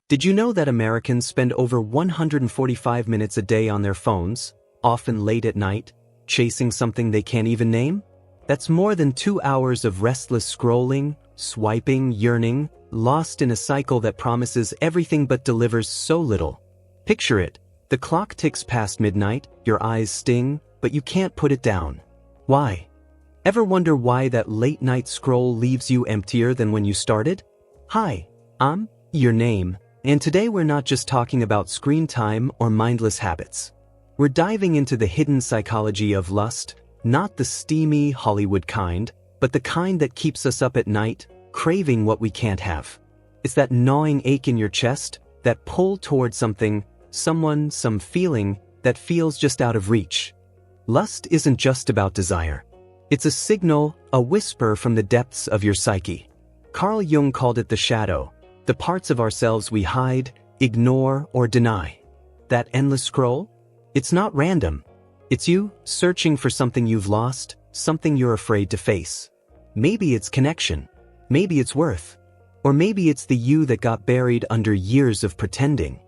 Did you know that Americans spend over 145 minutes a day on their phones, often late at night, chasing something they can't even name? That's more than 2 hours of restless scrolling, swiping, yearning, lost in a cycle that promises everything but delivers so little. Picture it. The clock ticks past midnight, your eyes sting, but you can't put it down. Why? Ever wonder why that late-night scroll leaves you emptier than when you started? Hi, I'm your name, and today we're not just talking about screen time or mindless habits. We're diving into the hidden psychology of lust, not the steamy Hollywood kind, but the kind that keeps us up at night, craving what we can't have. It's that gnawing ache in your chest, that pull toward something, someone, some feeling that feels just out of reach. Lust isn't just about desire. It's a signal, a whisper from the depths of your psyche. Carl Jung called it the shadow, the parts of ourselves we hide, ignore, or deny. That endless scroll? It's not random. It's you searching for something you've lost, something you're afraid to face. Maybe it's connection. Maybe it's worth. Or maybe it's the you that got buried under years of pretending.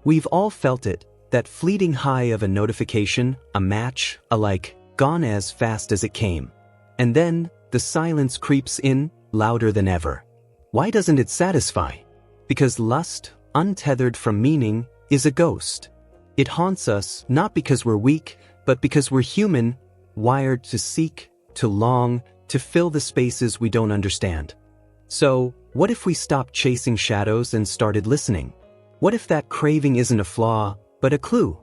We've all felt it, that fleeting high of a notification, a match, a like, gone as fast as it came. And then, the silence creeps in, louder than ever. Why doesn't it satisfy? Because lust, untethered from meaning, is a ghost. It haunts us not because we're weak, but because we're human, wired to seek, to long, to fill the spaces we don't understand. So, what if we stopped chasing shadows and started listening? What if that craving isn't a flaw, but a clue?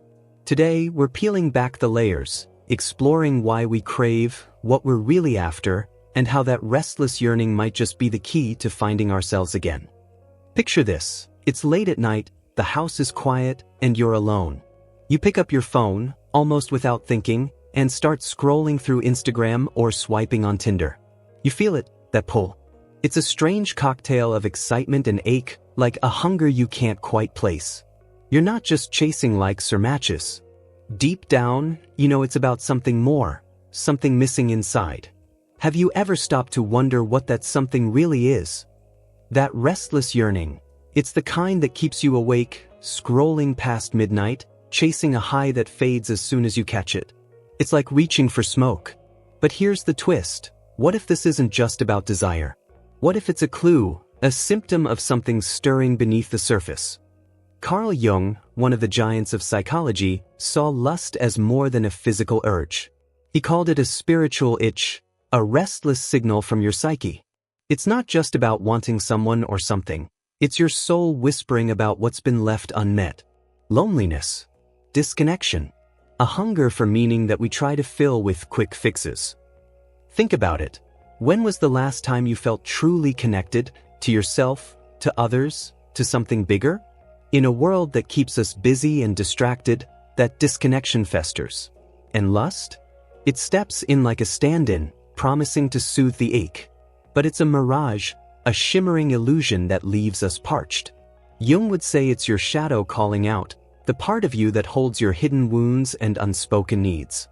Today, we're peeling back the layers, exploring why we crave, what we're really after, and how that restless yearning might just be the key to finding ourselves again. Picture this. It's late at night, the house is quiet, and you're alone. You pick up your phone, almost without thinking, and start scrolling through Instagram or swiping on Tinder. You feel it, that pull. It's a strange cocktail of excitement and ache, like a hunger you can't quite place. You're not just chasing likes or matches. Deep down, you know it's about something more, something missing inside. Have you ever stopped to wonder what that something really is? That restless yearning. It's the kind that keeps you awake, scrolling past midnight, chasing a high that fades as soon as you catch it. It's like reaching for smoke. But here's the twist. What if this isn't just about desire? What if it's a clue, a symptom of something stirring beneath the surface? Carl Jung, one of the giants of psychology, saw lust as more than a physical urge. He called it a spiritual itch, a restless signal from your psyche. It's not just about wanting someone or something. It's your soul whispering about what's been left unmet. Loneliness, disconnection, a hunger for meaning that we try to fill with quick fixes. Think about it. When was the last time you felt truly connected to yourself, to others, to something bigger? In a world that keeps us busy and distracted, that disconnection festers. And lust? It steps in like a stand-in, promising to soothe the ache. But it's a mirage, a shimmering illusion that leaves us parched. Jung would say it's your shadow calling out, the part of you that holds your hidden wounds and unspoken needs.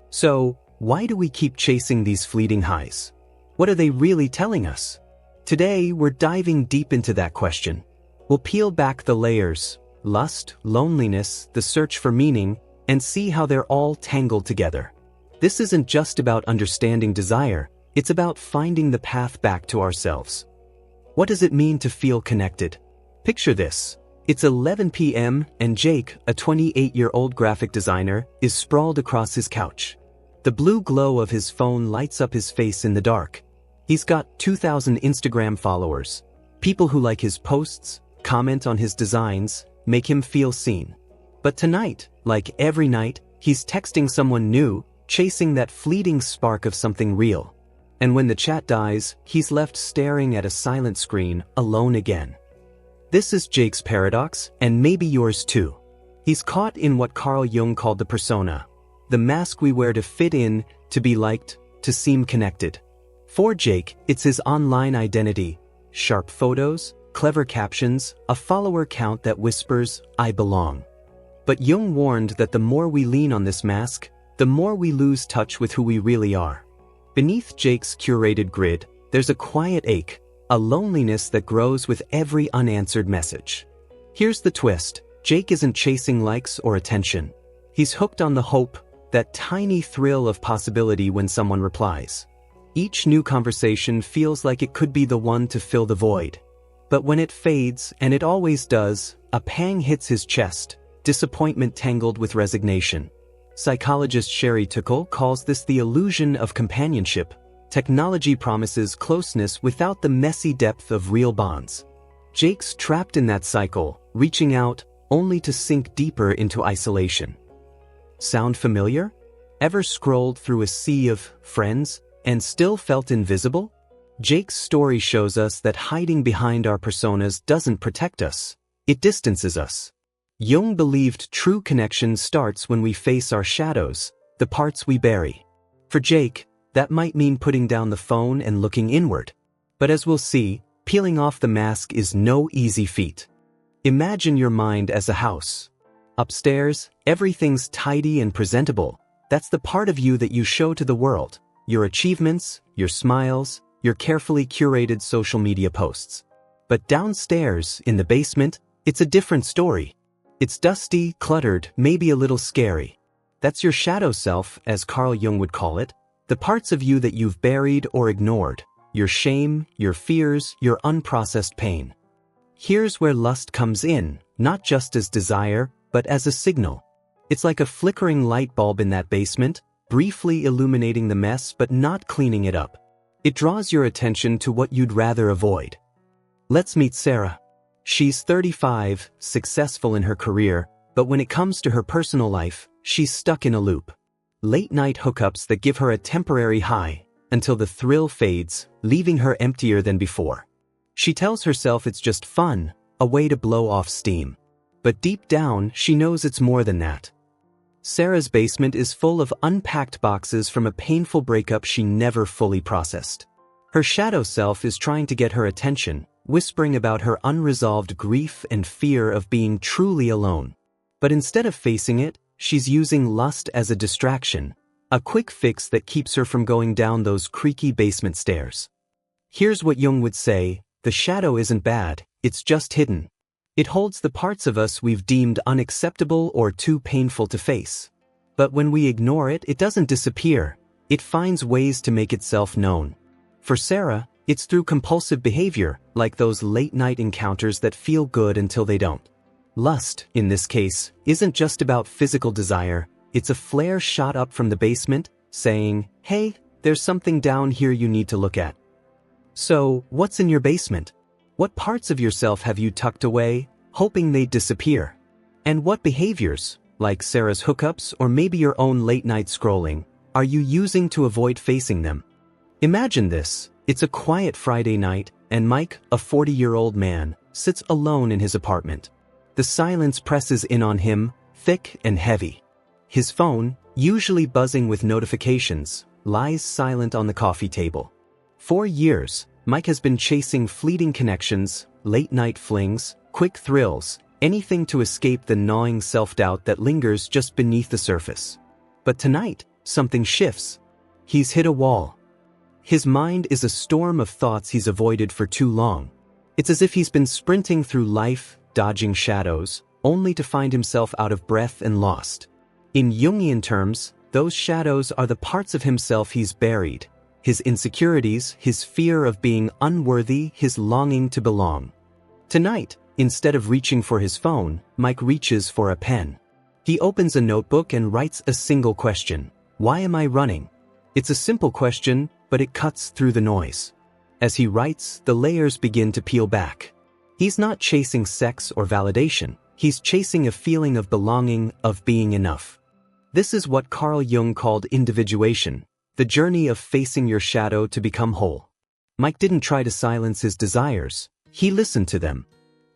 So, why do we keep chasing these fleeting highs? What are they really telling us? Today, we're diving deep into that question. We'll peel back the layers, lust, loneliness, the search for meaning, and see how they're all tangled together. This isn't just about understanding desire, it's about finding the path back to ourselves. What does it mean to feel connected? Picture this. It's 11 p.m. and Jake, a 28-year-old graphic designer, is sprawled across his couch. The blue glow of his phone lights up his face in the dark. He's got 2,000 Instagram followers. People who like his posts, comment on his designs, make him feel seen. But tonight, like every night, he's texting someone new, chasing that fleeting spark of something real. And when the chat dies, he's left staring at a silent screen, alone again. This is Jake's paradox, and maybe yours too. He's caught in what Carl Jung called the persona, the mask we wear to fit in, to be liked, to seem connected. For Jake, it's his online identity, sharp photos, clever captions, a follower count that whispers, "I belong." But Jung warned that the more we lean on this mask, the more we lose touch with who we really are. Beneath Jake's curated grid, there's a quiet ache, a loneliness that grows with every unanswered message. Here's the twist. Jake isn't chasing likes or attention. He's hooked on the hope, that tiny thrill of possibility when someone replies. Each new conversation feels like it could be the one to fill the void. But when it fades, and it always does, a pang hits his chest, disappointment tangled with resignation. Psychologist Sherry Tuckle calls this the illusion of companionship. Technology promises closeness without the messy depth of real bonds. Jake's trapped in that cycle, reaching out, only to sink deeper into isolation. Sound familiar? Ever scrolled through a sea of friends and still felt invisible? Jake's story shows us that hiding behind our personas doesn't protect us. It distances us. Jung believed true connection starts when we face our shadows, the parts we bury. For Jake, that might mean putting down the phone and looking inward. But as we'll see, peeling off the mask is no easy feat. Imagine your mind as a house. Upstairs, everything's tidy and presentable. That's the part of you that you show to the world. Your achievements, your smiles, your carefully curated social media posts. But downstairs, in the basement, it's a different story. It's dusty, cluttered, maybe a little scary. That's your shadow self, as Carl Jung would call it, the parts of you that you've buried or ignored, your shame, your fears, your unprocessed pain. Here's where lust comes in, not just as desire, but as a signal. It's like a flickering light bulb in that basement, briefly illuminating the mess but not cleaning it up. It draws your attention to what you'd rather avoid. Let's meet Sarah. She's 35, successful in her career, but when it comes to her personal life, she's stuck in a loop. Late-night hookups that give her a temporary high, until the thrill fades, leaving her emptier than before. She tells herself it's just fun, a way to blow off steam. But deep down, she knows it's more than that. Sarah's basement is full of unpacked boxes from a painful breakup she never fully processed. Her shadow self is trying to get her attention, whispering about her unresolved grief and fear of being truly alone. But instead of facing it, she's using lust as a distraction, a quick fix that keeps her from going down those creaky basement stairs. Here's what Jung would say: the shadow isn't bad, it's just hidden. It holds the parts of us we've deemed unacceptable or too painful to face. But when we ignore it, it doesn't disappear. It finds ways to make itself known. For Sarah, it's through compulsive behavior, like those late-night encounters that feel good until they don't. Lust, in this case, isn't just about physical desire. It's a flare shot up from the basement, saying, "Hey, there's something down here you need to look at." So, what's in your basement? What parts of yourself have you tucked away, hoping they'd disappear? And what behaviors, like Sarah's hookups or maybe your own late-night scrolling, are you using to avoid facing them? Imagine this. It's a quiet Friday night, and Mike, a 40-year-old man, sits alone in his apartment. The silence presses in on him, thick and heavy. His phone, usually buzzing with notifications, lies silent on the coffee table. For years, Mike has been chasing fleeting connections, late-night flings, quick thrills, anything to escape the gnawing self-doubt that lingers just beneath the surface. But tonight, something shifts. He's hit a wall. His mind is a storm of thoughts he's avoided for too long. It's as if he's been sprinting through life, dodging shadows, only to find himself out of breath and lost. In Jungian terms, those shadows are the parts of himself he's buried. His insecurities, his fear of being unworthy, his longing to belong. Tonight, instead of reaching for his phone, Mike reaches for a pen. He opens a notebook and writes a single question: why am I running? It's a simple question, but it cuts through the noise. As he writes, the layers begin to peel back. He's not chasing sex or validation. He's chasing a feeling of belonging, of being enough. This is what Carl Jung called individuation, the journey of facing your shadow to become whole. Mike didn't try to silence his desires. He listened to them.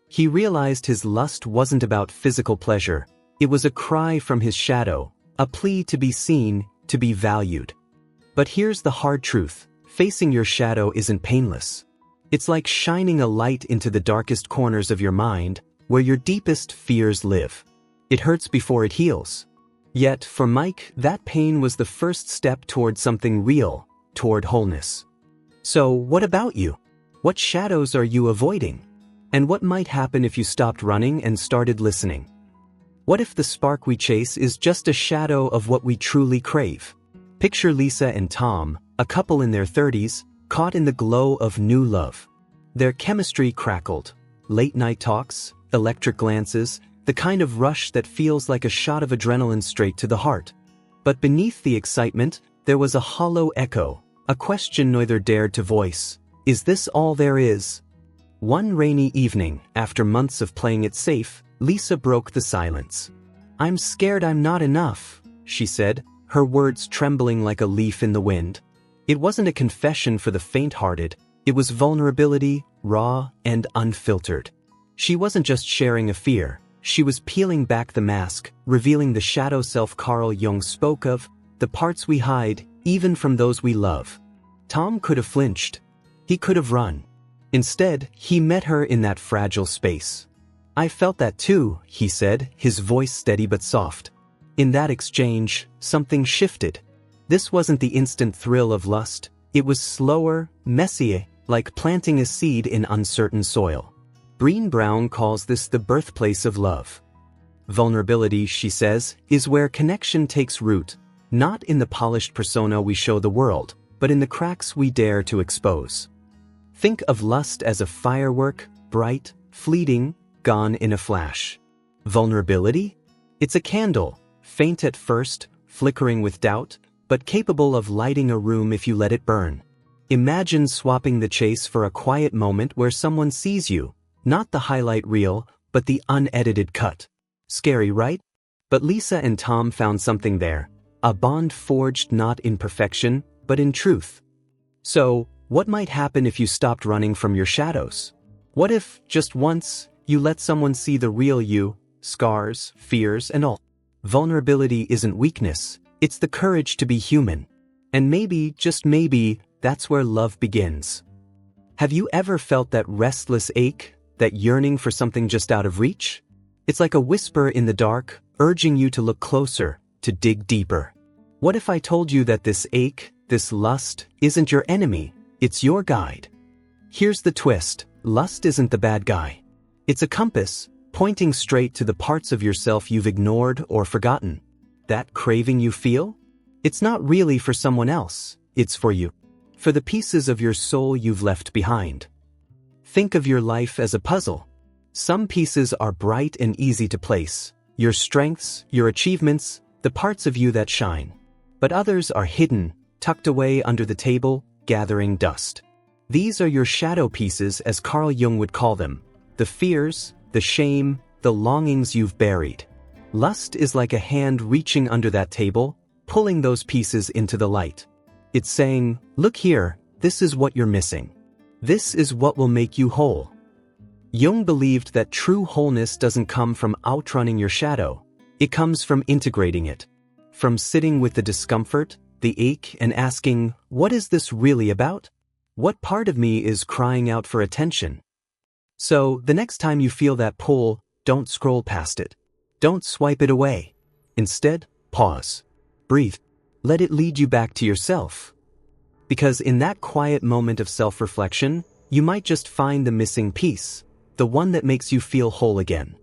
He realized his lust wasn't about physical pleasure. It was a cry from his shadow, a plea to be seen, to be valued. But here's the hard truth: facing your shadow isn't painless. It's like shining a light into the darkest corners of your mind, where your deepest fears live. It hurts before it heals. Yet, for Mike, that pain was the first step toward something real, toward wholeness. So, what about you? What shadows are you avoiding? And what might happen if you stopped running and started listening? What if the spark we chase is just a shadow of what we truly crave? Picture Lisa and Tom, a couple in their 30s, caught in the glow of new love. Their chemistry crackled. Late-night talks, electric glances, the kind of rush that feels like a shot of adrenaline straight to the heart. But beneath the excitement, there was a hollow echo, a question neither dared to voice. Is this all there is? One rainy evening, after months of playing it safe, Lisa broke the silence. "I'm scared I'm not enough," she said, her words trembling like a leaf in the wind. It wasn't a confession for the faint-hearted, it was vulnerability, raw and unfiltered. She wasn't just sharing a fear, she was peeling back the mask, revealing the shadow self Carl Jung spoke of, the parts we hide, even from those we love. Tom could have flinched. He could have run. Instead, he met her in that fragile space. "I felt that too," he said, his voice steady but soft. In that exchange, something shifted. This wasn't the instant thrill of lust, it was slower, messier, like planting a seed in uncertain soil. Brené Brown calls this the birthplace of love. Vulnerability, she says, is where connection takes root, not in the polished persona we show the world, but in the cracks we dare to expose. Think of lust as a firework, bright, fleeting, gone in a flash. Vulnerability? It's a candle, faint at first, flickering with doubt, but capable of lighting a room if you let it burn. Imagine swapping the chase for a quiet moment where someone sees you, not the highlight reel, but the unedited cut. Scary, right? But Lisa and Tom found something there, a bond forged not in perfection, but in truth. So, what might happen if you stopped running from your shadows? What if, just once, you let someone see the real you, scars, fears, and all? Vulnerability isn't weakness, it's the courage to be human. And maybe, just maybe, that's where love begins. Have you ever felt that restless ache, that yearning for something just out of reach? It's like a whisper in the dark, urging you to look closer, to dig deeper. What if I told you that this ache, this lust, isn't your enemy, it's your guide? Here's the twist, lust isn't the bad guy. It's a compass, pointing straight to the parts of yourself you've ignored or forgotten. That craving you feel? It's not really for someone else, it's for you. For the pieces of your soul you've left behind. Think of your life as a puzzle. Some pieces are bright and easy to place, your strengths, your achievements, the parts of you that shine. But others are hidden, tucked away under the table, gathering dust. These are your shadow pieces, as Carl Jung would call them, the fears, the shame, the longings you've buried. Lust is like a hand reaching under that table, pulling those pieces into the light. It's saying, look here, this is what you're missing. This is what will make you whole. Jung believed that true wholeness doesn't come from outrunning your shadow, it comes from integrating it. From sitting with the discomfort, the ache, and asking, what is this really about? What part of me is crying out for attention? So, the next time you feel that pull, don't scroll past it. Don't swipe it away. Instead, pause. Breathe. Let it lead you back to yourself. Because in that quiet moment of self-reflection, you might just find the missing piece, the one that makes you feel whole again.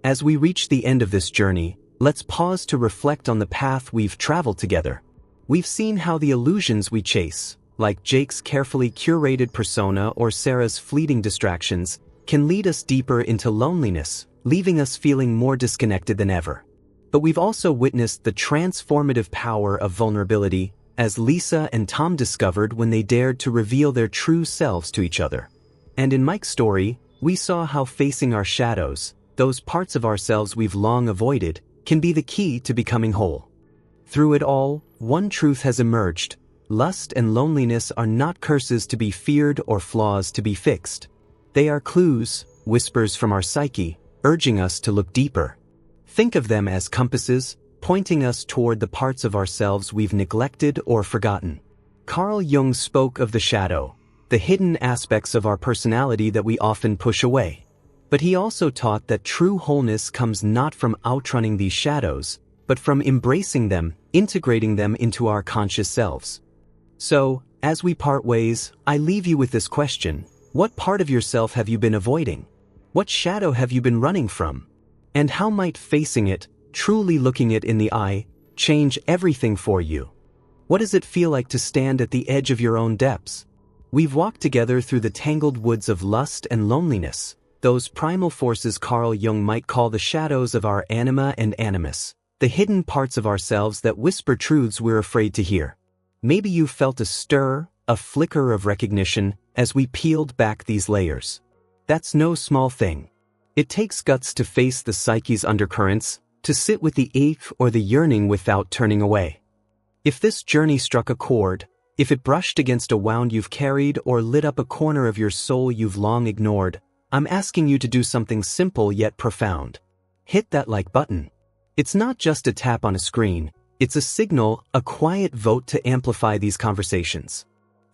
As we reach the end of this journey, let's pause to reflect on the path we've traveled together. We've seen how the illusions we chase, like Jake's carefully curated persona or Sarah's fleeting distractions, can lead us deeper into loneliness, leaving us feeling more disconnected than ever. But we've also witnessed the transformative power of vulnerability, as Lisa and Tom discovered when they dared to reveal their true selves to each other. And in Mike's story, we saw how facing our shadows, those parts of ourselves we've long avoided, can be the key to becoming whole. Through it all, one truth has emerged: lust and loneliness are not curses to be feared or flaws to be fixed. They are clues, whispers from our psyche, urging us to look deeper. Think of them as compasses, pointing us toward the parts of ourselves we've neglected or forgotten. Carl Jung spoke of the shadow, the hidden aspects of our personality that we often push away. But he also taught that true wholeness comes not from outrunning these shadows, but from embracing them, integrating them into our conscious selves. So, as we part ways, I leave you with this question: what part of yourself have you been avoiding? What shadow have you been running from? And how might facing it, truly looking it in the eye, change everything for you? What does it feel like to stand at the edge of your own depths? We've walked together through the tangled woods of lust and loneliness, those primal forces Carl Jung might call the shadows of our anima and animus, the hidden parts of ourselves that whisper truths we're afraid to hear. Maybe you felt a stir, a flicker of recognition, as we peeled back these layers. That's no small thing. It takes guts to face the psyche's undercurrents, to sit with the ache or the yearning without turning away. If this journey struck a chord, if it brushed against a wound you've carried or lit up a corner of your soul you've long ignored, I'm asking you to do something simple yet profound. Hit that like button. It's not just a tap on a screen, it's a signal, a quiet vote to amplify these conversations.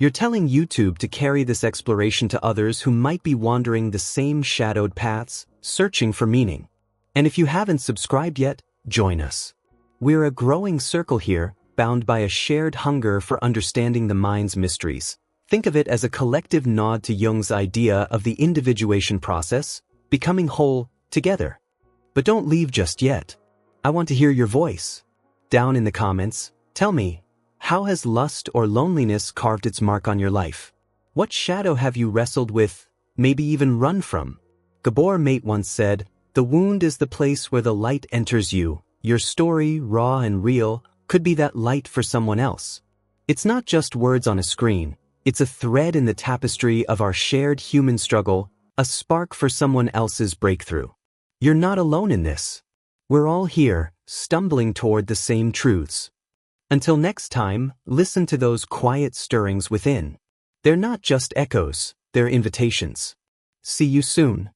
You're telling YouTube to carry this exploration to others who might be wandering the same shadowed paths, searching for meaning. And if you haven't subscribed yet, join us. We're a growing circle here, bound by a shared hunger for understanding the mind's mysteries. Think of it as a collective nod to Jung's idea of the individuation process, becoming whole, together. But don't leave just yet. I want to hear your voice. Down in the comments, tell me, how has lust or loneliness carved its mark on your life? What shadow have you wrestled with, maybe even run from? Gabor Mate once said, "The wound is the place where the light enters you." Your story, raw and real, could be that light for someone else. It's not just words on a screen. It's a thread in the tapestry of our shared human struggle, a spark for someone else's breakthrough. You're not alone in this. We're all here, stumbling toward the same truths. Until next time, listen to those quiet stirrings within. They're not just echoes, they're invitations. See you soon.